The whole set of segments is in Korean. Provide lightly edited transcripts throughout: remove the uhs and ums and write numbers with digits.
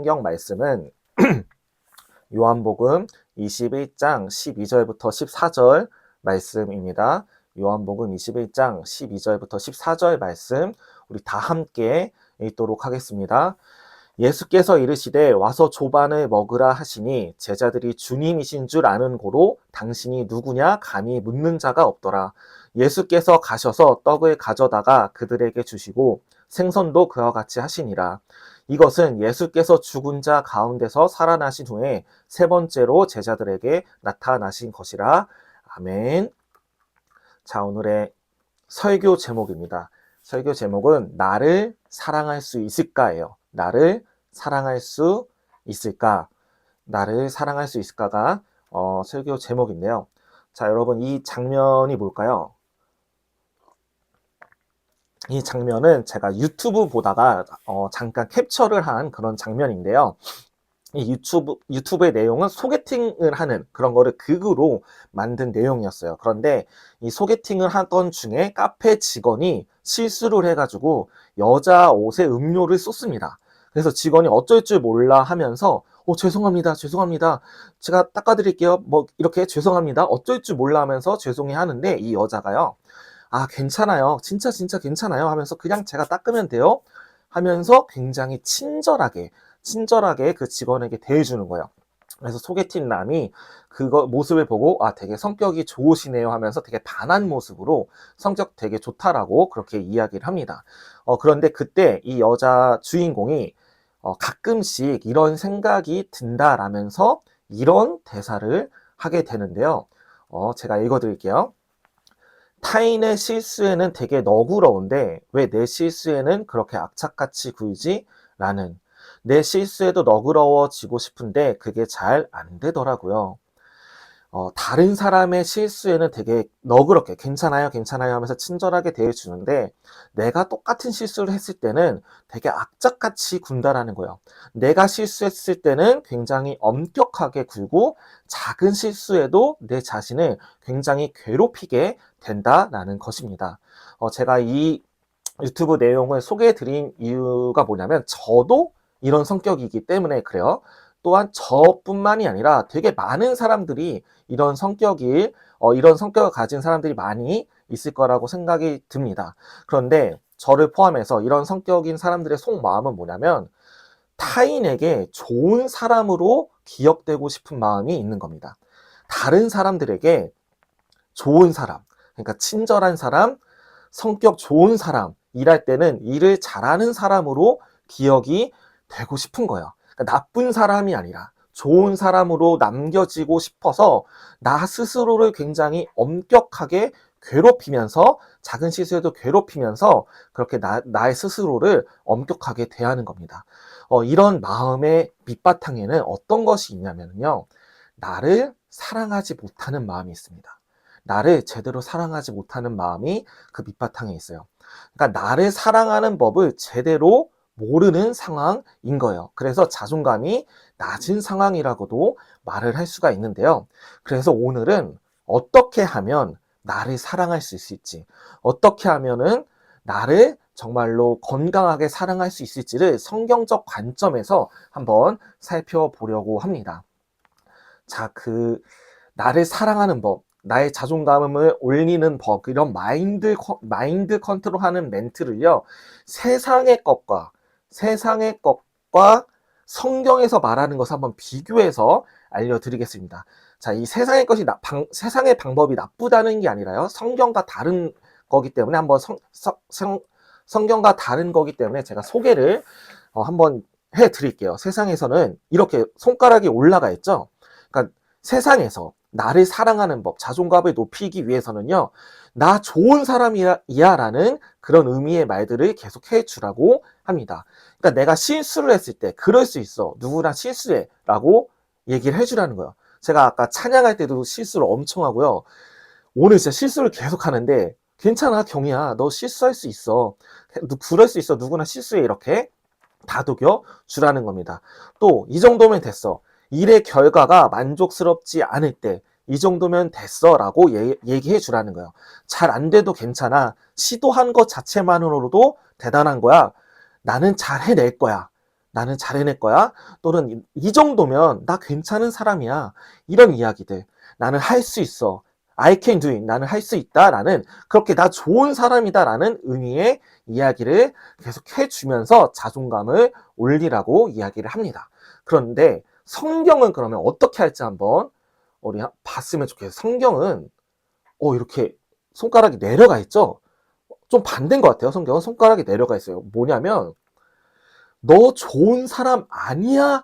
성경 말씀은 요한복음 21장 12절부터 14절 말씀입니다. 요한복음 21장 12절부터 14절 말씀 우리 다 함께 읽도록 하겠습니다. 예수께서 이르시되 와서 조반을 먹으라 하시니 제자들이 주님이신 줄 아는 고로 당신이 누구냐 감히 묻는 자가 없더라. 예수께서 가셔서 떡을 가져다가 그들에게 주시고 생선도 그와 같이 하시니라. 이것은 예수께서 죽은 자 가운데서 살아나신 후에 세 번째로 제자들에게 나타나신 것이라. 아멘. 자, 오늘의 설교 제목입니다. 설교 제목은 나를 사랑할 수 있을까예요. 나를 사랑할 수 있을까? 나를 사랑할 수 있을까가 설교 제목인데요. 자, 여러분 이 장면이 뭘까요? 이 장면은 제가 유튜브 보다가 잠깐 캡처를 한 그런 장면인데요. 이 유튜브의 내용은 소개팅을 하는 그런 거를 극으로 만든 내용이었어요. 그런데 이 소개팅을 하던 중에 카페 직원이 실수를 해가지고 여자 옷에 음료를 쏟습니다. 그래서 직원이 어쩔 줄 몰라 하면서 죄송합니다. 제가 닦아드릴게요. 뭐 이렇게 죄송합니다. 어쩔 줄 몰라 하면서 죄송해 하는데 이 여자가요. 괜찮아요. 진짜 괜찮아요. 하면서 그냥 제가 닦으면 돼요. 하면서 굉장히 친절하게 그 직원에게 대해주는 거예요. 그래서 소개팅남이 그거 모습을 보고 되게 성격이 좋으시네요 하면서 되게 반한 모습으로 성격 되게 좋다라고 그렇게 이야기를 합니다. 그런데 그때 이 여자 주인공이 가끔씩 이런 생각이 든다라면서 이런 대사를 하게 되는데요. 제가 읽어드릴게요. 타인의 실수에는 되게 너그러운데 왜 내 실수에는 그렇게 악착같이 굴지? 라는 내 실수에도 너그러워지고 싶은데 그게 잘 안 되더라고요. 다른 사람의 실수에는 되게 너그럽게 괜찮아요 하면서 친절하게 대해주는데 내가 똑같은 실수를 했을 때는 되게 악착같이 군다라는 거예요. 내가 실수했을 때는 굉장히 엄격하게 굴고 작은 실수에도 내 자신을 굉장히 괴롭히게 된다라는 것입니다. 제가 이 유튜브 내용을 소개해드린 이유가 뭐냐면 저도 이런 성격이기 때문에 그래요. 또한 저뿐만이 아니라 되게 많은 사람들이 이런 성격을 가진 사람들이 많이 있을 거라고 생각이 듭니다. 그런데 저를 포함해서 이런 성격인 사람들의 속마음은 뭐냐면 타인에게 좋은 사람으로 기억되고 싶은 마음이 있는 겁니다. 다른 사람들에게 좋은 사람, 그러니까 친절한 사람, 성격 좋은 사람, 일할 때는 일을 잘하는 사람으로 기억이 되고 싶은 거예요. 그러니까 나쁜 사람이 아니라 좋은 사람으로 남겨지고 싶어서 나 스스로를 굉장히 엄격하게 괴롭히면서 작은 실수에도 괴롭히면서 그렇게 나의 스스로를 엄격하게 대하는 겁니다. 이런 마음의 밑바탕에는 어떤 것이 있냐면요. 나를 사랑하지 못하는 마음이 있습니다. 나를 제대로 사랑하지 못하는 마음이 그 밑바탕에 있어요. 그러니까 나를 사랑하는 법을 제대로 모르는 상황인 거예요. 그래서 자존감이 낮은 상황이라고도 말을 할 수가 있는데요. 그래서 오늘은 어떻게 하면 나를 사랑할 수 있을지, 어떻게 하면은 나를 정말로 건강하게 사랑할 수 있을지를 성경적 관점에서 한번 살펴보려고 합니다. 자, 나를 사랑하는 법, 나의 자존감을 올리는 법, 이런 마인드 컨트롤하는 멘트를요, 세상의 것과 성경에서 말하는 것을 한번 비교해서 알려드리겠습니다. 자, 이 세상의 방법이 나쁘다는 게 아니라요, 성경과 다른 거기 때문에 성경과 다른 거기 때문에 제가 소개를 한번 해드릴게요. 세상에서는 이렇게 손가락이 올라가 있죠. 그러니까 세상에서 나를 사랑하는 법, 자존감을 높이기 위해서는요, 나 좋은 사람이야 라는 그런 의미의 말들을 계속 해주라고 합니다. 그러니까 내가 실수를 했을 때 그럴 수 있어, 누구나 실수해 라고 얘기를 해주라는 거예요. 제가 아까 찬양할 때도 실수를 엄청 하고요, 오늘 진짜 실수를 계속 하는데 괜찮아 경이야, 너 실수할 수 있어, 그럴 수 있어, 누구나 실수해, 이렇게 다독여 주라는 겁니다. 또 이 정도면 됐어, 일의 결과가 만족스럽지 않을 때 이 정도면 됐어 라고 얘기해 주라는 거예요. 잘 안 돼도 괜찮아, 시도한 것 자체만으로도 대단한 거야, 나는 잘 해낼 거야, 나는 잘 해낼 거야. 또는 이 정도면 나 괜찮은 사람이야. 이런 이야기들. 나는 할 수 있어. I can do it. 나는 할 수 있다. 라는 그렇게 나 좋은 사람이다. 라는 의미의 이야기를 계속 해주면서 자존감을 올리라고 이야기를 합니다. 그런데 성경은 그러면 어떻게 할지 한번 우리 봤으면 좋겠어요. 성경은 이렇게 손가락이 내려가 있죠? 좀 반대인 것 같아요. 성경은 손가락이 내려가 있어요. 뭐냐면 너 좋은 사람 아니야?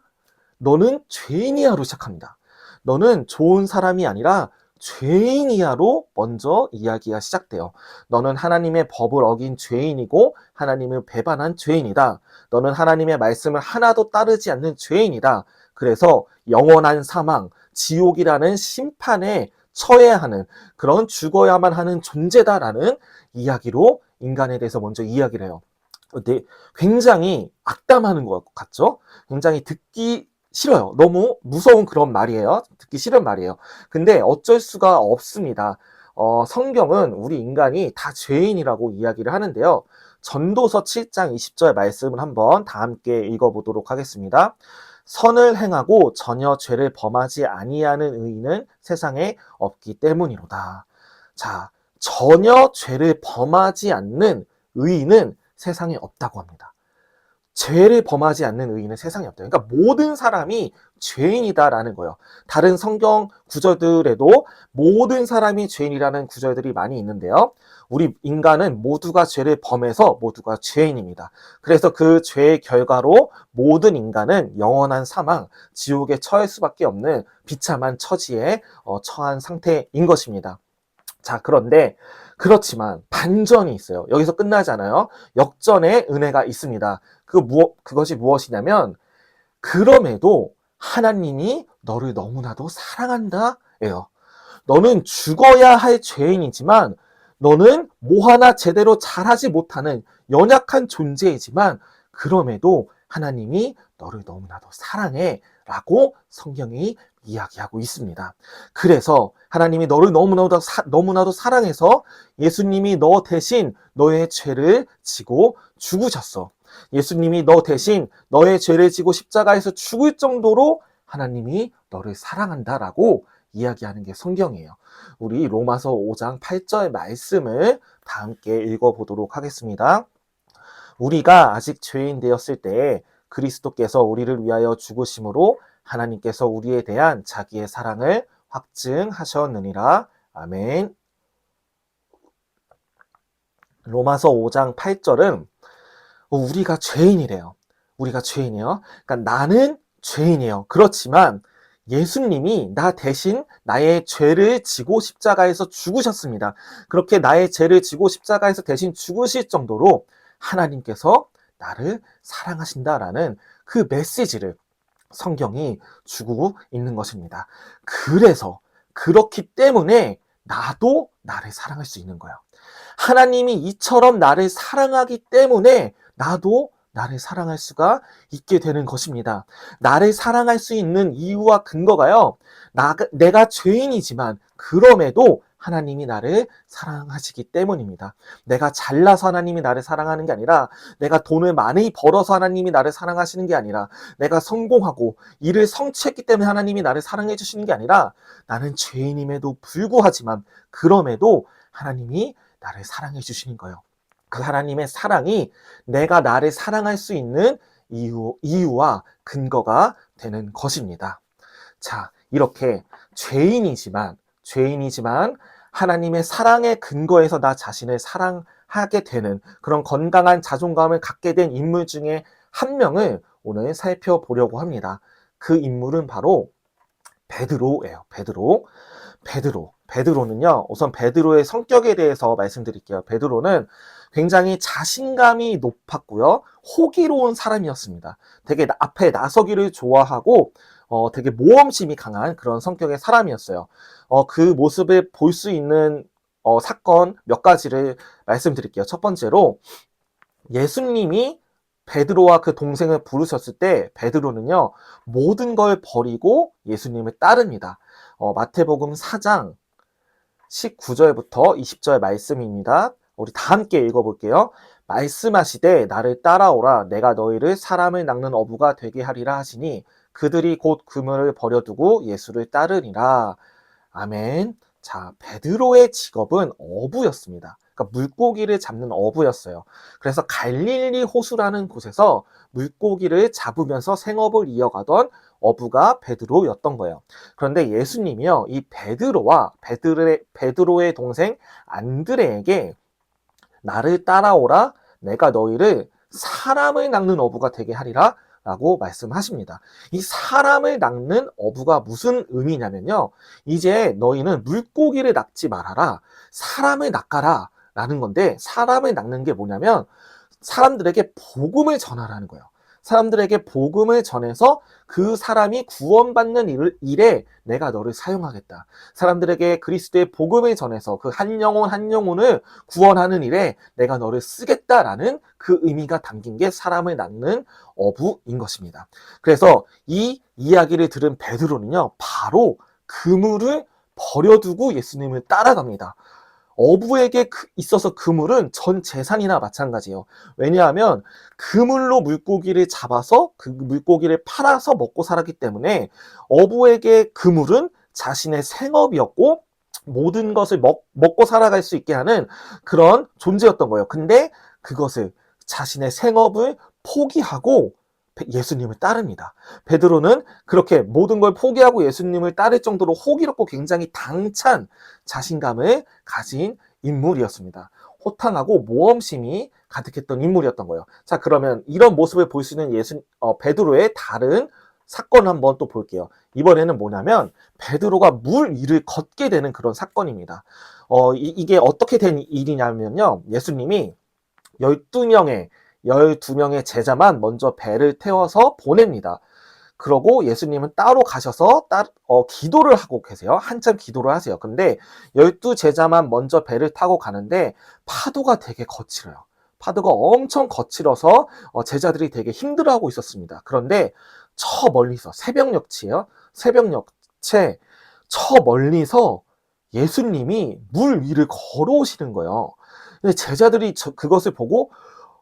너는 죄인이야로 시작합니다. 너는 좋은 사람이 아니라 죄인이야로 먼저 이야기가 시작돼요. 너는 하나님의 법을 어긴 죄인이고 하나님을 배반한 죄인이다. 너는 하나님의 말씀을 하나도 따르지 않는 죄인이다. 그래서 영원한 사망, 지옥이라는 심판에 처해야 하는 그런 죽어야만 하는 존재다라는 이야기로 인간에 대해서 먼저 이야기를 해요. 근데 굉장히 악담하는 것 같죠? 굉장히 듣기 싫어요. 너무 무서운 그런 말이에요. 듣기 싫은 말이에요. 근데 어쩔 수가 없습니다. 성경은 우리 인간이 다 죄인이라고 이야기를 하는데요. 전도서 7장 20절 말씀을 한번 다 함께 읽어보도록 하겠습니다. 선을 행하고 전혀 죄를 범하지 아니하는 의인은 세상에 없기 때문이로다. 자, 전혀 죄를 범하지 않는 의인은 세상에 없다고 합니다. 죄를 범하지 않는 의인은 세상에 없다. 그러니까 모든 사람이 죄인이다라는 거예요. 다른 성경 구절들에도 모든 사람이 죄인이라는 구절들이 많이 있는데요. 우리 인간은 모두가 죄를 범해서 모두가 죄인입니다. 그래서 그 죄의 결과로 모든 인간은 영원한 사망, 지옥에 처할 수밖에 없는 비참한 처지에 처한 상태인 것입니다. 자, 그런데 그렇지만 반전이 있어요. 여기서 끝나지 않아요. 역전의 은혜가 있습니다. 그것이 무엇이냐면 그럼에도 하나님이 너를 너무나도 사랑한다 예요. 너는 죽어야 할 죄인이지만 너는 뭐 하나 제대로 잘하지 못하는 연약한 존재이지만 그럼에도 하나님이 너를 너무나도 사랑해 라고 성경이 이야기하고 있습니다. 그래서 하나님이 너를 너무나도 사랑해서 예수님이 너 대신 너의 죄를 지고 죽으셨어. 예수님이 너 대신 너의 죄를 지고 십자가에서 죽을 정도로 하나님이 너를 사랑한다라고 이야기하는 게 성경이에요. 우리 로마서 5장 8절 말씀을 다 함께 읽어보도록 하겠습니다. 우리가 아직 죄인 되었을 때 그리스도께서 우리를 위하여 죽으심으로 하나님께서 우리에 대한 자기의 사랑을 확증하셨느니라. 아멘. 로마서 5장 8절은 우리가 죄인이래요. 우리가 죄인이에요. 그러니까 나는 죄인이에요. 그렇지만 예수님이 나 대신 나의 죄를 지고 십자가에서 죽으셨습니다. 그렇게 나의 죄를 지고 십자가에서 대신 죽으실 정도로 하나님께서 나를 사랑하신다라는 그 메시지를 성경이 주고 있는 것입니다. 그래서 그렇기 때문에 나도 나를 사랑할 수 있는 거예요. 하나님이 이처럼 나를 사랑하기 때문에 나도 나를 사랑할 수가 있게 되는 것입니다. 나를 사랑할 수 있는 이유와 근거가요. 내가 죄인이지만 그럼에도 하나님이 나를 사랑하시기 때문입니다. 내가 잘나서 하나님이 나를 사랑하는 게 아니라 내가 돈을 많이 벌어서 하나님이 나를 사랑하시는 게 아니라 내가 성공하고 일을 성취했기 때문에 하나님이 나를 사랑해 주시는 게 아니라 나는 죄인임에도 불구하지만 그럼에도 하나님이 나를 사랑해 주시는 거예요. 그 하나님의 사랑이 내가 나를 사랑할 수 있는 이유와 근거가 되는 것입니다. 자, 이렇게 죄인이지만 하나님의 사랑의 근거에서 나 자신을 사랑하게 되는 그런 건강한 자존감을 갖게 된 인물 중에 한 명을 오늘 살펴보려고 합니다. 그 인물은 바로 베드로예요. 베드로는요, 우선 베드로의 성격에 대해서 말씀드릴게요. 베드로는 굉장히 자신감이 높았고요, 호기로운 사람이었습니다. 되게 앞에 나서기를 좋아하고, 되게 모험심이 강한 그런 성격의 사람이었어요. 그 모습을 볼 수 있는 사건 몇 가지를 말씀드릴게요. 첫 번째로, 예수님이 베드로와 그 동생을 부르셨을 때 베드로는요, 모든 걸 버리고 예수님을 따릅니다. 마태복음 4장 19절부터 20절 말씀입니다. 우리 다 함께 읽어볼게요. 말씀하시되 나를 따라오라. 내가 너희를 사람을 낚는 어부가 되게 하리라 하시니 그들이 곧 그물을 버려두고 예수를 따르니라. 아멘. 자, 베드로의 직업은 어부였습니다. 그러니까 물고기를 잡는 어부였어요. 그래서 갈릴리 호수라는 곳에서 물고기를 잡으면서 생업을 이어가던 어부가 베드로였던 거예요. 그런데 예수님이요, 이 베드로와 베드로의 동생 안드레에게 나를 따라오라. 내가 너희를 사람을 낚는 어부가 되게 하리라. 라고 말씀하십니다. 이 사람을 낚는 어부가 무슨 의미냐면요. 이제 너희는 물고기를 낚지 말아라. 사람을 낚아라. 라는 건데, 사람을 낚는 게 뭐냐면 사람들에게 복음을 전하라는 거예요. 사람들에게 복음을 전해서 그 사람이 구원받는 일에 내가 너를 사용하겠다. 사람들에게 그리스도의 복음을 전해서 그 한 영혼 한 영혼을 구원하는 일에 내가 너를 쓰겠다라는 그 의미가 담긴 게 사람을 낚는 어부인 것입니다. 그래서 이 이야기를 들은 베드로는요, 바로 그물을 버려두고 예수님을 따라갑니다. 어부에게 있어서 그물은 전 재산이나 마찬가지예요. 왜냐하면 그물로 물고기를 잡아서 그 물고기를 팔아서 먹고 살았기 때문에 어부에게 그물은 자신의 생업이었고 모든 것을 먹고 살아갈 수 있게 하는 그런 존재였던 거예요. 근데 그것을 자신의 생업을 포기하고 예수님을 따릅니다. 베드로는 그렇게 모든 걸 포기하고 예수님을 따를 정도로 호기롭고 굉장히 당찬 자신감을 가진 인물이었습니다. 호탕하고 모험심이 가득했던 인물이었던 거예요. 자, 그러면 이런 모습을 볼 수 있는 베드로의 다른 사건을 한번 또 볼게요. 이번에는 뭐냐면 베드로가 물 위를 걷게 되는 그런 사건입니다. 이게 어떻게 된 일이냐면요. 예수님이 12명의 제자만 먼저 배를 태워서 보냅니다. 그러고 예수님은 따로 가셔서 기도를 하고 계세요. 한참 기도를 하세요. 근데 12제자만 먼저 배를 타고 가는데 파도가 되게 거칠어요. 파도가 엄청 거칠어서 제자들이 되게 힘들어하고 있었습니다. 그런데 저 멀리서 새벽녘이에요. 새벽녘에 저 멀리서 예수님이 물 위를 걸어오시는 거예요. 근데 제자들이 그것을 보고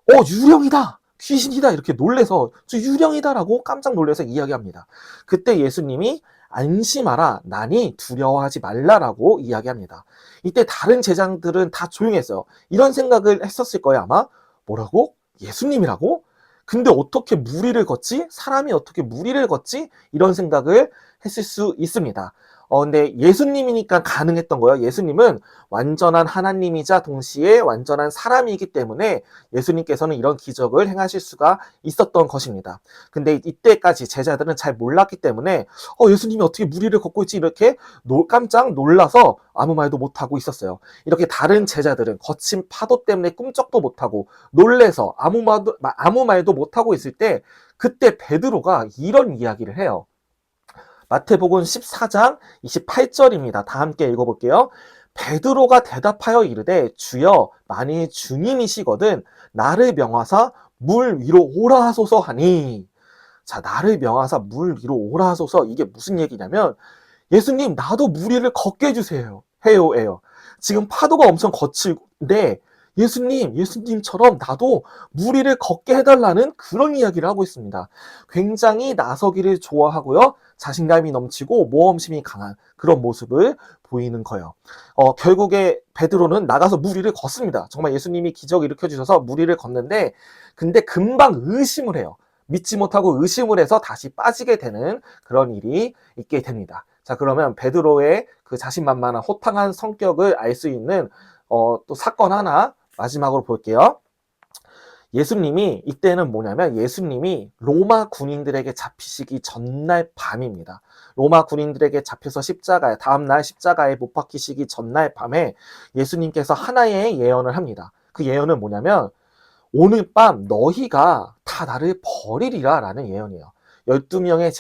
유령이다! 귀신이다! 이렇게 놀래서 저 유령이다라고 깜짝 놀라서 이야기합니다. 그때 예수님이 안심하라, 나니 두려워하지 말라라고 이야기합니다. 이때 다른 제자들은 다 조용했어요. 이런 생각을 했었을 거예요, 아마. 뭐라고? 예수님이라고? 근데 어떻게 물 위를 걷지? 사람이 어떻게 물 위를 걷지? 이런 생각을 했을 수 있습니다. 근데 예수님이니까 가능했던 거예요. 예수님은 완전한 하나님이자 동시에 완전한 사람이기 때문에 예수님께서는 이런 기적을 행하실 수가 있었던 것입니다. 근데 이때까지 제자들은 잘 몰랐기 때문에 예수님이 어떻게 물 위를 걷고 있지? 이렇게 깜짝 놀라서 아무 말도 못하고 있었어요. 이렇게 다른 제자들은 거친 파도 때문에 꿈쩍도 못하고 놀래서 아무 말도 못하고 있을 때 그때 베드로가 이런 이야기를 해요. 마태복음 14장 28절입니다. 다 함께 읽어볼게요. 베드로가 대답하여 이르되 주여 만일 주님이시거든 나를 명하사 물 위로 오라 하소서 하니. 자, 나를 명하사 물 위로 오라 하소서. 이게 무슨 얘기냐면 예수님 나도 물 위를 걷게 해주세요. 해요. 지금 파도가 엄청 거칠데 예수님처럼 나도 물 위를 걷게 해달라는 그런 이야기를 하고 있습니다. 굉장히 나서기를 좋아하고요. 자신감이 넘치고 모험심이 강한 그런 모습을 보이는 거예요. 결국에 베드로는 나가서 물 위를 걷습니다. 정말 예수님이 기적을 일으켜주셔서 물 위를 걷는데 근데 금방 의심을 해요. 믿지 못하고 의심을 해서 다시 빠지게 되는 그런 일이 있게 됩니다. 자, 그러면 베드로의 그 자신만만한 호탕한 성격을 알 수 있는 또 사건 하나 마지막으로 볼게요. 이때는 뭐냐면 예수님이 로마 군인들에게 잡히시기 전날 밤입니다. 로마 군인들에게 잡혀서 다음날 십자가에 못 박히시기 전날 밤에 예수님께서 하나의 예언을 합니다. 그 예언은 뭐냐면 오늘 밤 너희가 다 나를 버리리라 라는 예언이에요. 12명의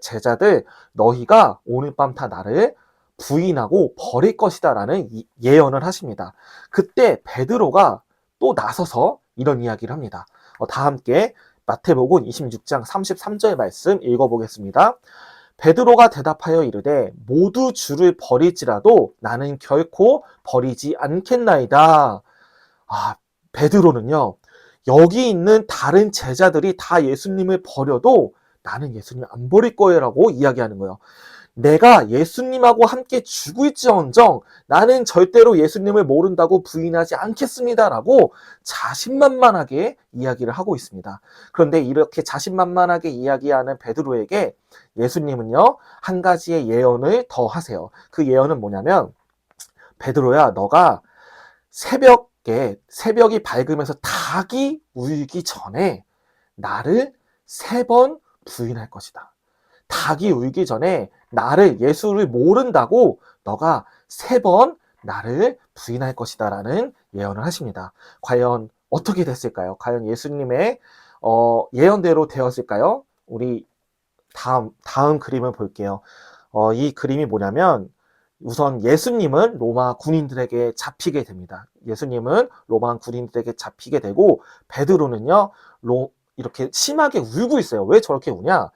제자들 너희가 오늘 밤 다 나를 부인하고 버릴 것이다 라는 예언을 하십니다. 그때 베드로가 또 나서서 이런 이야기를 합니다. 다 함께 마태복음 26장 33절 말씀 읽어보겠습니다. 베드로가 대답하여 이르되 모두 주를 버릴지라도 나는 결코 버리지 않겠나이다. 베드로는요, 여기 있는 다른 제자들이 다 예수님을 버려도 나는 예수님 안 버릴 거예요 라고 이야기하는 거예요. 내가 예수님하고 함께 죽을지언정 나는 절대로 예수님을 모른다고 부인하지 않겠습니다라고 자신만만하게 이야기를 하고 있습니다. 그런데 이렇게 자신만만하게 이야기하는 베드로에게 예수님은요, 한 가지의 예언을 더 하세요. 그 예언은 뭐냐면, 베드로야, 너가 새벽이 밝으면서 닭이 울기 전에 나를 3번 부인할 것이다. 닭이 울기 전에 나를, 예수를 모른다고 너가 3번 나를 부인할 것이다 라는 예언을 하십니다. 과연 어떻게 됐을까요? 과연 예수님의 예언대로 되었을까요? 우리 다음 그림을 볼게요. 이 그림이 뭐냐면, 우선 예수님은 로마 군인들에게 잡히게 됩니다. 예수님은 로마 군인들에게 잡히게 되고, 베드로는요, 이렇게 심하게 울고 있어요. 왜 저렇게 우냐?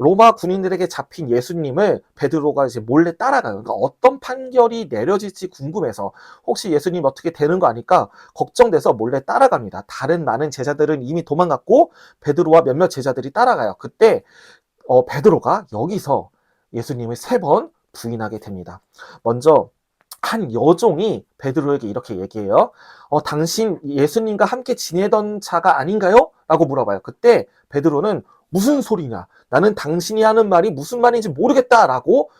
로마 군인들에게 잡힌 예수님을 베드로가 이제 몰래 따라가요. 그러니까 어떤 판결이 내려질지 궁금해서, 혹시 예수님 어떻게 되는 거 아니까 걱정돼서 몰래 따라갑니다. 다른 많은 제자들은 이미 도망갔고 베드로와 몇몇 제자들이 따라가요. 그때 베드로가 여기서 예수님을 3번 부인하게 됩니다. 먼저 한 여종이 베드로에게 이렇게 얘기해요. 당신 예수님과 함께 지내던 자가 아닌가요? 라고 물어봐요. 그때 베드로는 무슨 소리냐? 나는 당신이 하는 말이 무슨 말인지 모르겠다라고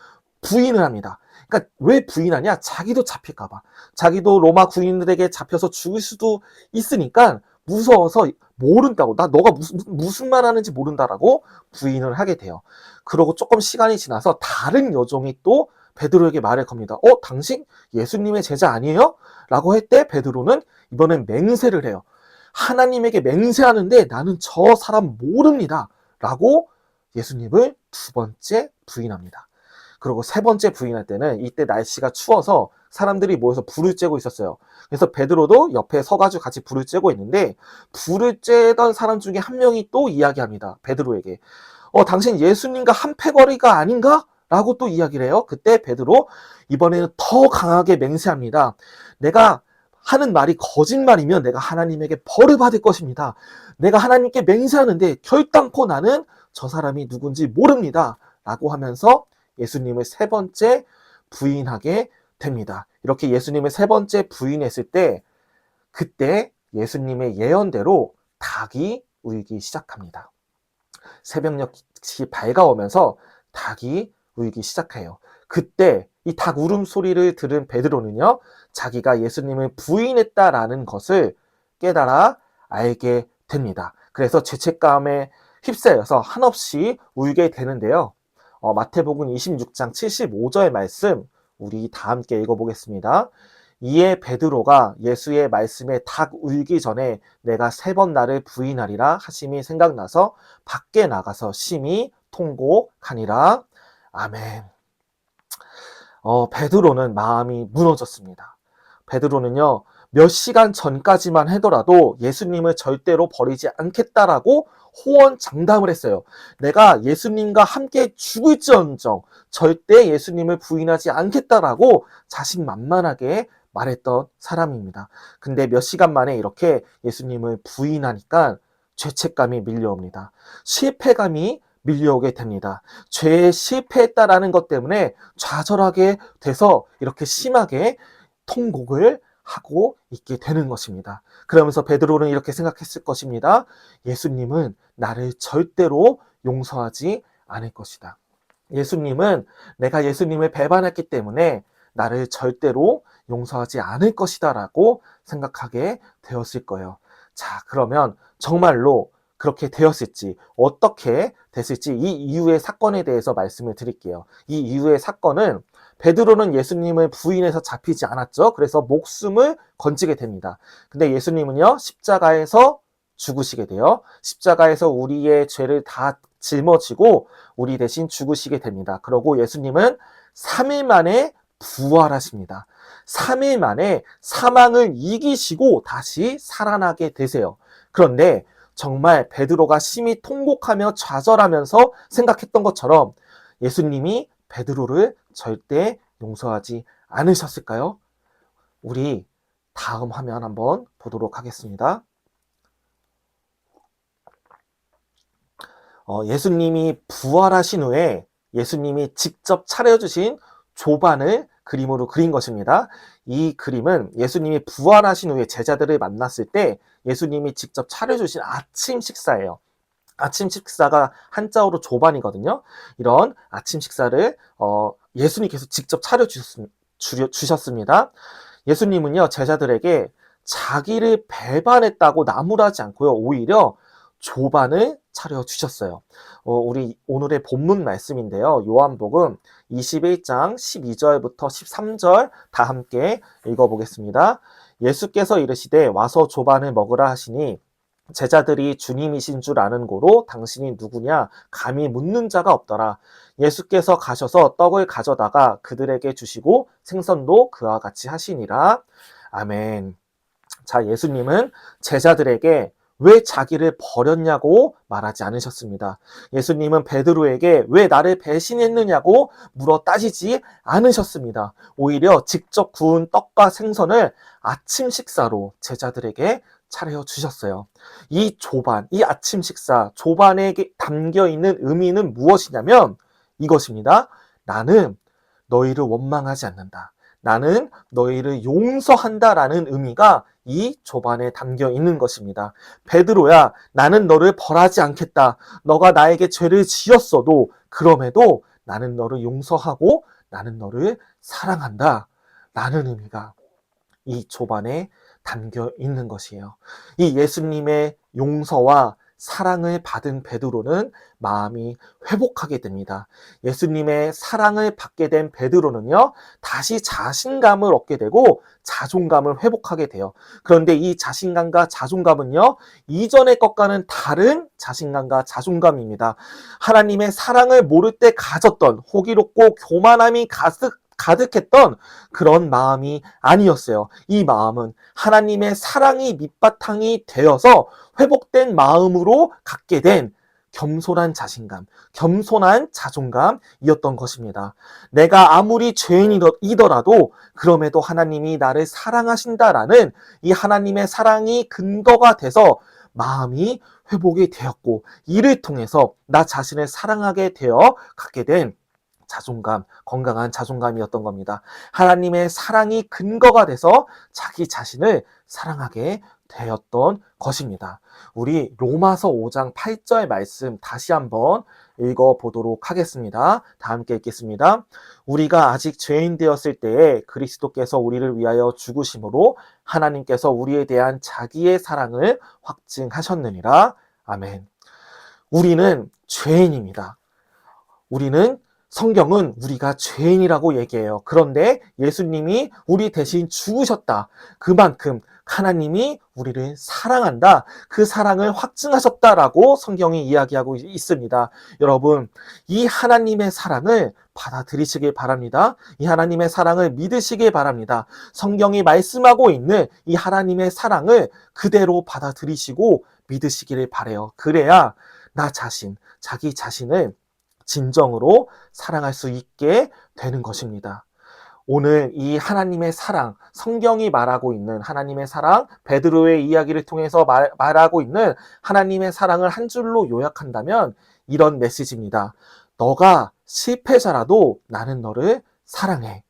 부인을 합니다. 그러니까 왜 부인하냐? 자기도 잡힐까봐. 자기도 로마 군인들에게 잡혀서 죽을 수도 있으니까 무서워서 모른다고. 너가 무슨 말 하는지 모른다라고 부인을 하게 돼요. 그러고 조금 시간이 지나서 다른 여종이 또 베드로에게 말을 겁니다. 당신 예수님의 제자 아니에요? 라고 할 때 베드로는 이번엔 맹세를 해요. 하나님에게 맹세하는데 나는 저 사람 모릅니다. 라고 예수님을 2번째 부인합니다. 그리고 3번째 부인할 때는 이때 날씨가 추워서 사람들이 모여서 불을 쬐고 있었어요. 그래서 베드로도 옆에 서가지고 같이 불을 쬐고 있는데, 불을 쬐던 사람 중에 한 명이 또 이야기합니다. 베드로에게. 당신 예수님과 한패거리가 아닌가? 라고 또 이야기를 해요. 그때 베드로 이번에는 더 강하게 맹세합니다. 내가 하는 말이 거짓말이면 내가 하나님에게 벌을 받을 것입니다. 내가 하나님께 맹세하는데 결단코 나는 저 사람이 누군지 모릅니다. 라고 하면서 예수님을 3번째 부인하게 됩니다. 이렇게 예수님을 3번째 부인했을 때, 그때 예수님의 예언대로 닭이 울기 시작합니다. 새벽녘이 밝아오면서 닭이 울기 시작해요. 그때 이 닭 울음소리를 들은 베드로는요, 자기가 예수님을 부인했다라는 것을 깨달아 알게 됩니다. 그래서 죄책감에 휩싸여서 한없이 울게 되는데요. 마태복음 26장 75절 말씀 우리 다 함께 읽어보겠습니다. 이에 베드로가 예수의 말씀에 닭 울기 전에 내가 3번 나를 부인하리라 하심이 생각나서 밖에 나가서 심히 통곡하니라. 아멘. 베드로는 마음이 무너졌습니다. 베드로는요, 몇 시간 전까지만 하더라도 예수님을 절대로 버리지 않겠다라고 호언장담을 했어요. 내가 예수님과 함께 죽을지언정 절대 예수님을 부인하지 않겠다라고 자신만만하게 말했던 사람입니다. 근데 몇 시간 만에 이렇게 예수님을 부인하니까 죄책감이 밀려옵니다. 실패감이 밀려오게 됩니다. 죄에 실패했다라는 것 때문에 좌절하게 돼서 이렇게 심하게 통곡을 하고 있게 되는 것입니다. 그러면서 베드로는 이렇게 생각했을 것입니다. 예수님은 나를 절대로 용서하지 않을 것이다. 예수님은 내가 예수님을 배반했기 때문에 나를 절대로 용서하지 않을 것이다 라고 생각하게 되었을 거예요. 자, 그러면 정말로 그렇게 되었을지, 어떻게 됐을지 이 이후의 사건에 대해서 말씀을 드릴게요. 이 이후의 사건은 베드로는 예수님을 부인해서 잡히지 않았죠. 그래서 목숨을 건지게 됩니다. 근데 예수님은요, 십자가에서 죽으시게 돼요. 십자가에서 우리의 죄를 다 짊어지고 우리 대신 죽으시게 됩니다. 그러고 예수님은 3일 만에 부활하십니다. 3일 만에 사망을 이기시고 다시 살아나게 되세요. 그런데 정말 베드로가 심히 통곡하며 좌절하면서 생각했던 것처럼 예수님이 베드로를 절대 용서하지 않으셨을까요? 우리 다음 화면 한번 보도록 하겠습니다. 예수님이 부활하신 후에 예수님이 직접 차려주신 조반을 그림으로 그린 것입니다. 이 그림은 예수님이 부활하신 후에 제자들을 만났을 때 예수님이 직접 차려주신 아침 식사예요. 아침 식사가 한자어로 조반이거든요. 이런 아침 식사를 예수님께서 직접 차려주셨습니다. 예수님은요, 제자들에게 자기를 배반했다고 나무라지 않고요, 오히려 조반을 차려주셨어요. 우리 오늘의 본문 말씀인데요. 요한복음 21장 12절부터 13절 다 함께 읽어보겠습니다. 예수께서 이르시되 와서 조반을 먹으라 하시니 제자들이 주님이신 줄 아는 고로 당신이 누구냐 감히 묻는 자가 없더라. 예수께서 가셔서 떡을 가져다가 그들에게 주시고 생선도 그와 같이 하시니라. 아멘. 자, 예수님은 제자들에게 왜 자기를 버렸냐고 말하지 않으셨습니다. 예수님은 베드로에게 왜 나를 배신했느냐고 물어 따지지 않으셨습니다. 오히려 직접 구운 떡과 생선을 아침 식사로 제자들에게 차려 주셨어요. 이 조반, 이 아침 식사, 조반에 담겨 있는 의미는 무엇이냐면 이것입니다. 나는 너희를 원망하지 않는다. 나는 너희를 용서한다라는 의미가 이 조반에 담겨 있는 것입니다. 베드로야, 나는 너를 벌하지 않겠다. 너가 나에게 죄를 지었어도 그럼에도 나는 너를 용서하고 나는 너를 사랑한다. 라는 의미가 이 조반에 담겨 있는 것이에요. 이 예수님의 용서와 사랑을 받은 베드로는 마음이 회복하게 됩니다. 예수님의 사랑을 받게 된 베드로는요, 다시 자신감을 얻게 되고 자존감을 회복하게 돼요. 그런데 이 자신감과 자존감은요, 이전의 것과는 다른 자신감과 자존감입니다. 하나님의 사랑을 모를 때 가졌던 호기롭고 교만함이 가득했던 그런 마음이 아니었어요. 이 마음은 하나님의 사랑이 밑바탕이 되어서 회복된 마음으로 갖게 된 겸손한 자신감, 겸손한 자존감이었던 것입니다. 내가 아무리 죄인이더라도 그럼에도 하나님이 나를 사랑하신다라는 이 하나님의 사랑이 근거가 돼서 마음이 회복이 되었고 이를 통해서 나 자신을 사랑하게 되어 갖게 된 자존감, 건강한 자존감이었던 겁니다. 하나님의 사랑이 근거가 돼서 자기 자신을 사랑하게 되었던 것입니다. 우리 로마서 5장 8절 말씀 다시 한번 읽어보도록 하겠습니다. 다 함께 읽겠습니다. 우리가 아직 죄인 되었을 때에 그리스도께서 우리를 위하여 죽으심으로 하나님께서 우리에 대한 자기의 사랑을 확증하셨느니라. 아멘. 우리는 죄인입니다. 성경은 우리가 죄인이라고 얘기해요. 그런데 예수님이 우리 대신 죽으셨다. 그만큼 하나님이 우리를 사랑한다. 그 사랑을 확증하셨다라고 성경이 이야기하고 있습니다. 여러분, 이 하나님의 사랑을 받아들이시길 바랍니다. 이 하나님의 사랑을 믿으시길 바랍니다. 성경이 말씀하고 있는 이 하나님의 사랑을 그대로 받아들이시고 믿으시기를 바라요. 그래야 나 자신, 자기 자신을 진정으로 사랑할 수 있게 되는 것입니다. 오늘 이 하나님의 사랑, 성경이 말하고 있는 하나님의 사랑, 베드로의 이야기를 통해서 말하고 있는 하나님의 사랑을 한 줄로 요약한다면 이런 메시지입니다. 너가 실패자라도 나는 너를 사랑해.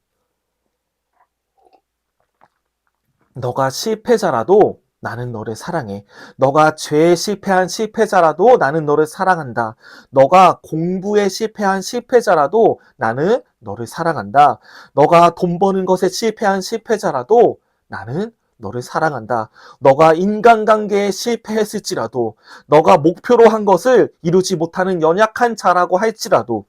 너가 실패자라도 나는 너를 사랑해. 너가 죄에 실패한 실패자라도 나는 너를 사랑한다. 너가 공부에 실패한 실패자라도 나는 너를 사랑한다. 너가 돈 버는 것에 실패한 실패자라도 나는 너를 사랑한다. 너가 인간관계에 실패했을지라도, 너가 목표로 한 것을 이루지 못하는 연약한 자라고 할지라도,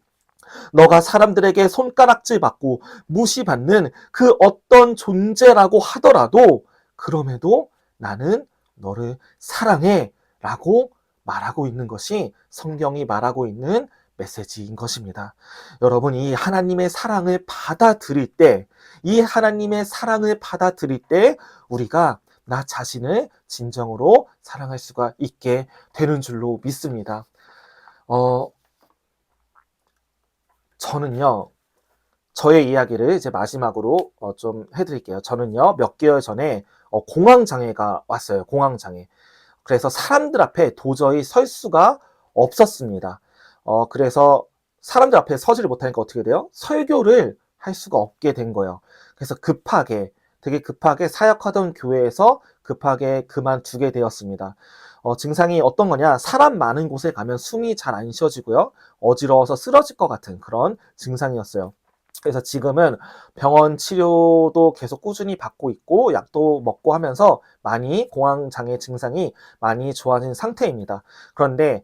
너가 사람들에게 손가락질 받고 무시받는 그 어떤 존재라고 하더라도 그럼에도 나는 너를 사랑해 라고 말하고 있는 것이 성경이 말하고 있는 메시지인 것입니다. 여러분, 이 하나님의 사랑을 받아들일 때, 우리가 나 자신을 진정으로 사랑할 수가 있게 되는 줄로 믿습니다. 저는요, 저의 이야기를 이제 마지막으로 좀 해드릴게요. 저는요, 몇 개월 전에 공황장애가 왔어요. 공황장애. 그래서 사람들 앞에 도저히 설 수가 없었습니다. 그래서 사람들 앞에 서지를 못하니까 어떻게 돼요? 설교를 할 수가 없게 된 거예요. 그래서 되게 급하게 사역하던 교회에서 급하게 그만두게 되었습니다. 증상이 어떤 거냐? 사람 많은 곳에 가면 숨이 잘 안 쉬어지고요. 어지러워서 쓰러질 것 같은 그런 증상이었어요. 그래서 지금은 병원 치료도 계속 꾸준히 받고 있고 약도 먹고 하면서 많이 공황장애 증상이 많이 좋아진 상태입니다. 그런데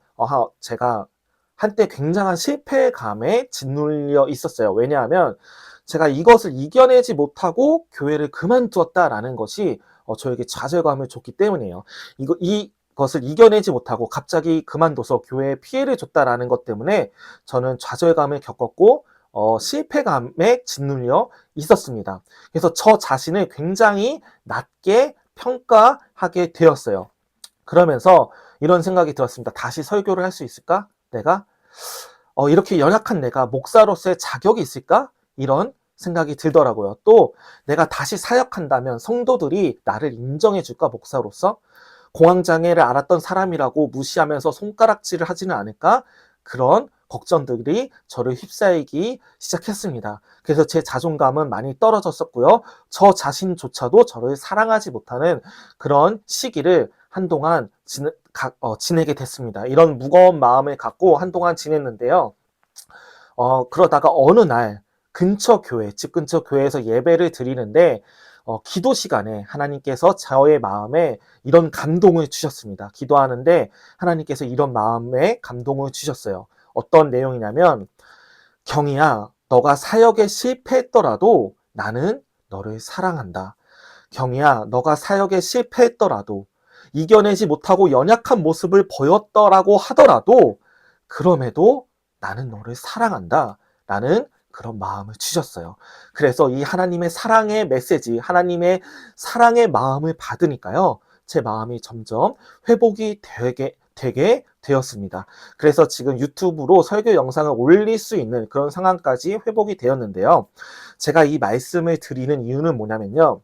제가 한때 굉장한 실패감에 짓눌려 있었어요. 왜냐하면 제가 이것을 이겨내지 못하고 교회를 그만두었다라는 것이 저에게 좌절감을 줬기 때문이에요. 이것을 이겨내지 못하고 갑자기 그만둬서 교회에 피해를 줬다라는 것 때문에 저는 좌절감을 겪었고 실패감에 짓눌려 있었습니다. 그래서 저 자신을 굉장히 낮게 평가하게 되었어요. 그러면서 이런 생각이 들었습니다. 다시 설교를 할 수 있을까? 내가? 이렇게 연약한 내가 목사로서의 자격이 있을까? 이런 생각이 들더라고요. 또 내가 다시 사역한다면 성도들이 나를 인정해 줄까? 목사로서? 공황장애를 앓았던 사람이라고 무시하면서 손가락질을 하지는 않을까? 그런 걱정들이 저를 휩싸이기 시작했습니다. 그래서 제 자존감은 많이 떨어졌었고요. 저 자신조차도 저를 사랑하지 못하는 그런 시기를 한동안 지내게 됐습니다. 이런 무거운 마음을 갖고 한동안 지냈는데요. 그러다가 어느 날 집 근처 교회에서 예배를 드리는데 기도 시간에 하나님께서 저의 마음에 이런 감동을 주셨습니다. 기도하는데 하나님께서 이런 마음에 감동을 주셨어요. 어떤 내용이냐면, 경희야, 너가 사역에 실패했더라도 나는 너를 사랑한다. 경희야, 너가 사역에 실패했더라도, 이겨내지 못하고 연약한 모습을 보였더라고 하더라도, 그럼에도 나는 너를 사랑한다. 라는 그런 마음을 주셨어요. 그래서 이 하나님의 사랑의 메시지, 하나님의 사랑의 마음을 받으니까요, 제 마음이 점점 회복이 되게 되었습니다. 그래서 지금 유튜브로 설교 영상을 올릴 수 있는 그런 상황까지 회복이 되었는데요. 제가 이 말씀을 드리는 이유는 뭐냐면요.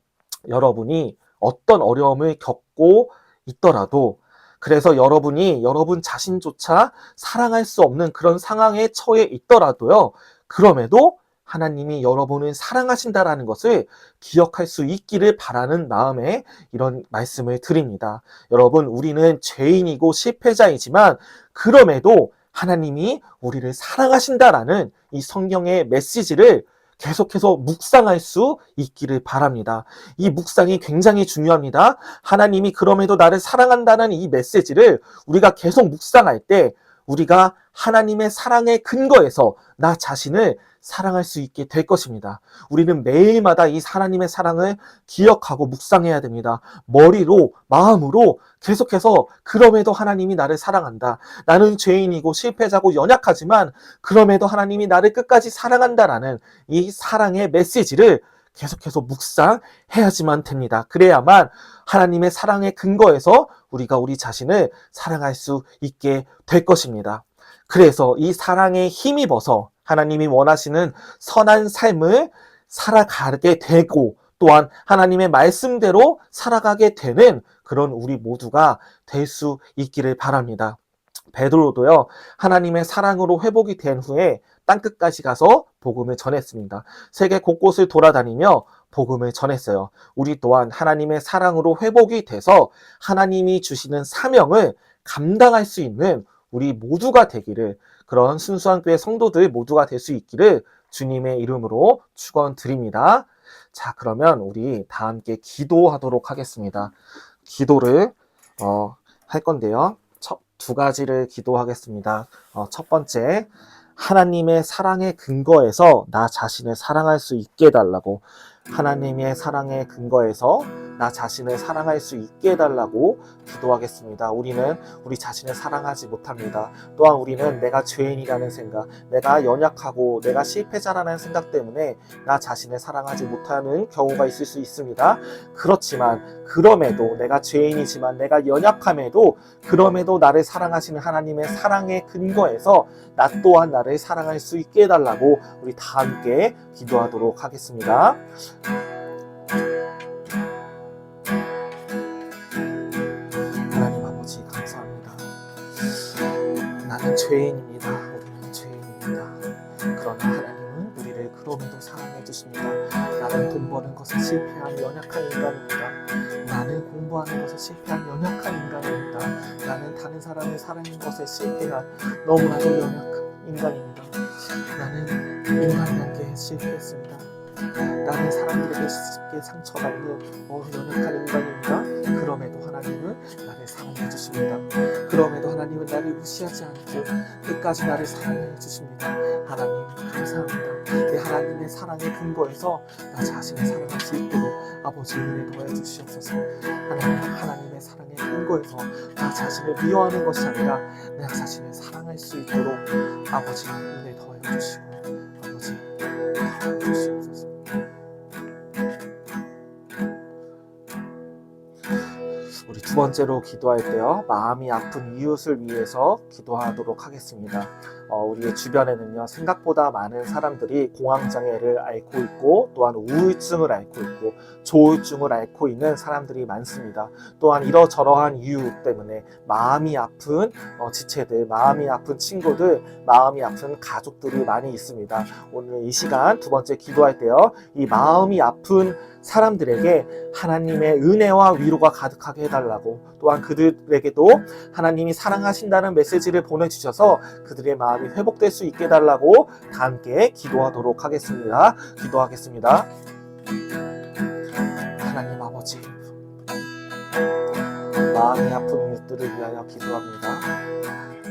여러분이 어떤 어려움을 겪고 있더라도, 그래서 여러분이 여러분 자신조차 사랑할 수 없는 그런 상황에 처해 있더라도요. 그럼에도 하나님이 여러분을 사랑하신다라는 것을 기억할 수 있기를 바라는 마음에 이런 말씀을 드립니다. 여러분, 우리는 죄인이고 실패자이지만 그럼에도 하나님이 우리를 사랑하신다라는 이 성경의 메시지를 계속해서 묵상할 수 있기를 바랍니다. 이 묵상이 굉장히 중요합니다. 하나님이 그럼에도 나를 사랑한다는 이 메시지를 우리가 계속 묵상할 때 우리가 하나님의 사랑의 근거에서 나 자신을 사랑할 수 있게 될 것입니다. 우리는 매일마다 이 하나님의 사랑을 기억하고 묵상해야 됩니다. 머리로, 마음으로 계속해서 그럼에도 하나님이 나를 사랑한다. 나는 죄인이고 실패자고 연약하지만 그럼에도 하나님이 나를 끝까지 사랑한다라는 이 사랑의 메시지를 계속해서 묵상해야지만 됩니다. 그래야만 하나님의 사랑의 근거에서 우리가 우리 자신을 사랑할 수 있게 될 것입니다. 그래서 이 사랑에 힘입어서 하나님이 원하시는 선한 삶을 살아가게 되고 또한 하나님의 말씀대로 살아가게 되는 그런 우리 모두가 될 수 있기를 바랍니다. 베드로도요, 하나님의 사랑으로 회복이 된 후에 땅끝까지 가서 복음을 전했습니다. 세계 곳곳을 돌아다니며 복음을 전했어요. 우리 또한 하나님의 사랑으로 회복이 돼서 하나님이 주시는 사명을 감당할 수 있는 우리 모두가 되기를, 그런 순수한 교회 성도들 모두가 될 수 있기를 주님의 이름으로 축원드립니다. 자, 그러면 우리 다 함께 기도하도록 하겠습니다. 기도를 할 건데요. 두 가지를 기도하겠습니다. 첫 번째, 하나님의 사랑의 근거에서 나 자신을 사랑할 수 있게 해달라고. 하나님의 사랑의 근거에서 나 자신을 사랑할 수 있게 해달라고 기도하겠습니다. 우리는 우리 자신을 사랑하지 못합니다. 또한 우리는 내가 죄인이라는 생각, 내가 연약하고 내가 실패자라는 생각 때문에 나 자신을 사랑하지 못하는 경우가 있을 수 있습니다. 그렇지만 그럼에도 내가 죄인이지만 내가 연약함에도 그럼에도 나를 사랑하시는 하나님의 사랑의 근거에서 나 또한 나를 사랑할 수 있게 해달라고 우리 다 함께 기도하도록 하겠습니다. 하나님 아버지 감사합니다. 나는 죄인입니다. 우리는 죄인입니다. 그러나 하나님은 우리를 그럼에도 사랑해 주십니다. 나는 돈 버는 것에 실패한 연약한 인간입니다. 나는 공부하는 것에 실패한 연약한 인간입니다. 나는 다른 사람을 사랑하는 것에 실패한 너무나도 연약한 인간입니다. 나는 인간관계에 실패했습니다. 나는 사람들에게 쉽게 상처받는 연약한 인간입니다. 그럼에도 하나님은 나를 사랑해 주십니다. 그럼에도 하나님은 나를 무시하지 않고 끝까지 나를 사랑해 주십니다. 하나님 감사합니다. 내 하나님의 사랑의 근거에서 나 자신을 사랑할 수 있도록 아버지 은혜 더해 주시옵소서. 하나님의 사랑의 근거에서 나 자신을 미워하는 것이 아니라 내 자신을 사랑할 수 있도록 아버지 은혜 더해 주시고 아버지 더해 주시옵소서. 우리 두 번째로 기도할 때요, 마음이 아픈 이웃을 위해서 기도하도록 하겠습니다. 우리의 주변에는요, 생각보다 많은 사람들이 공황장애를 앓고 있고 또한 우울증을 앓고 있고 조울증을 앓고 있는 사람들이 많습니다. 또한 이러저러한 이유 때문에 마음이 아픈 지체들, 마음이 아픈 친구들, 마음이 아픈 가족들이 많이 있습니다. 오늘 이 시간 두 번째 기도할 때요, 이 마음이 아픈 사람들에게 하나님의 은혜와 위로가 가득하게 해달라고, 또한 그들에게도 하나님이 사랑하신다는 메시지를 보내주셔서 그들의 마음이 회복될 수 있게 해달라고 다 함께 기도하도록 하겠습니다. 기도하겠습니다. 하나님 아버지, 마음이 아픈 이웃들을 위하여 기도합니다.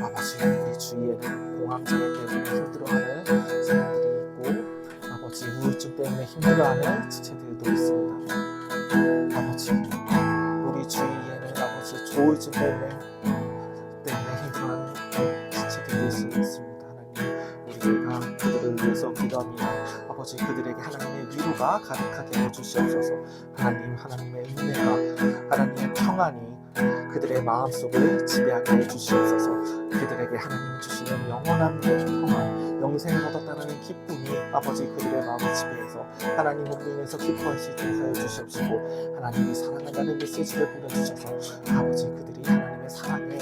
아버지, 우리 주위에는 공황장애 때문에 힘들어하는 사람들이 있고 아버지, 우울증 때문에 힘들어하는 지체들도 있습니다. 아버지, 우리 주위에는 아버지 조울증 때문에 힘들어하는 지체들도 있습니다. 하나님, 우리가 그들을 위해서 기도합니다. 아버지, 그들에게 하나님의 위로가 가득하게 해주시옵소서. 하나님의 은혜가, 하나님의 평안이 그들의 마음속을 지배하게 해주시옵소서. 그들에게 하나님이 주시는 영원한 평안, 영생을 얻었다는 기쁨이 아버지 그들의 마음을 지배해서 하나님으로 인해서 기뻐할 수 있도록 하여 주시옵시고, 하나님이 사랑한다는 메시지를 보내주셔서 아버지 그들이 하나님의 사랑에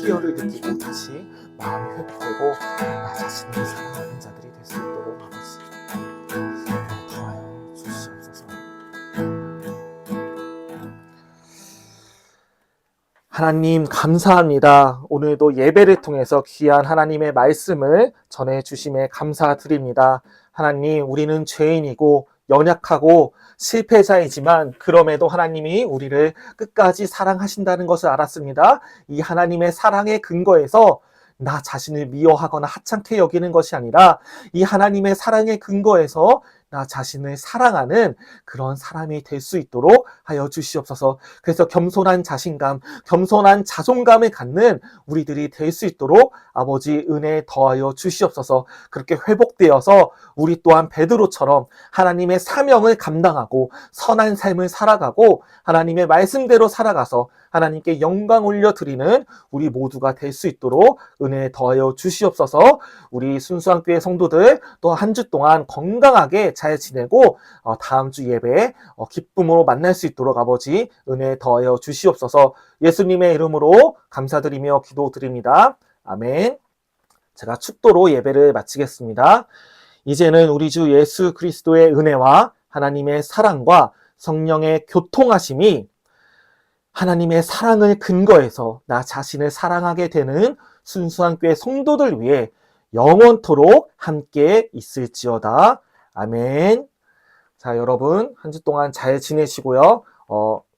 희열을 느끼고 다시 마음이 회복되고 나 자신을 사랑하는 자들이 될 수 있도록 아버지 도와여 주시옵소서. 하나님 감사합니다. 오늘도 예배를 통해서 귀한 하나님의 말씀을 전해주심에 감사드립니다. 하나님, 우리는 죄인이고 연약하고 실패자이지만 그럼에도 하나님이 우리를 끝까지 사랑하신다는 것을 알았습니다. 이 하나님의 사랑의 근거에서 나 자신을 미워하거나 하찮게 여기는 것이 아니라 이 하나님의 사랑의 근거에서 나 자신을 사랑하는 그런 사람이 될 수 있도록 하여 주시옵소서. 그래서 겸손한 자신감, 겸손한 자존감을 갖는 우리들이 될 수 있도록 아버지 은혜 더하여 주시옵소서. 그렇게 회복되어서 우리 또한 베드로처럼 하나님의 사명을 감당하고 선한 삶을 살아가고 하나님의 말씀대로 살아가서 하나님께 영광 올려드리는 우리 모두가 될 수 있도록 은혜 더하여 주시옵소서. 우리 순수한 교회 성도들 또 한 주 동안 건강하게 잘 지내고 다음 주 예배에 기쁨으로 만날 수 있도록 아버지 은혜 더하여 주시옵소서. 예수님의 이름으로 감사드리며 기도드립니다. 아멘. 제가 축도로 예배를 마치겠습니다. 이제는 우리 주 예수 그리스도의 은혜와 하나님의 사랑과 성령의 교통하심이 하나님의 사랑을 근거해서 나 자신을 사랑하게 되는 순수한 교회 성도들 위해 영원토록 함께 있을지어다. 아멘. 자, 여러분 한 주 동안 잘 지내시고요.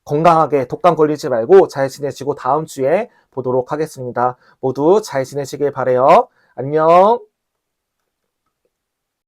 건강하게 독감 걸리지 말고 잘 지내시고 다음 주에 보도록 하겠습니다. 모두 잘 지내시길 바라요. 안녕.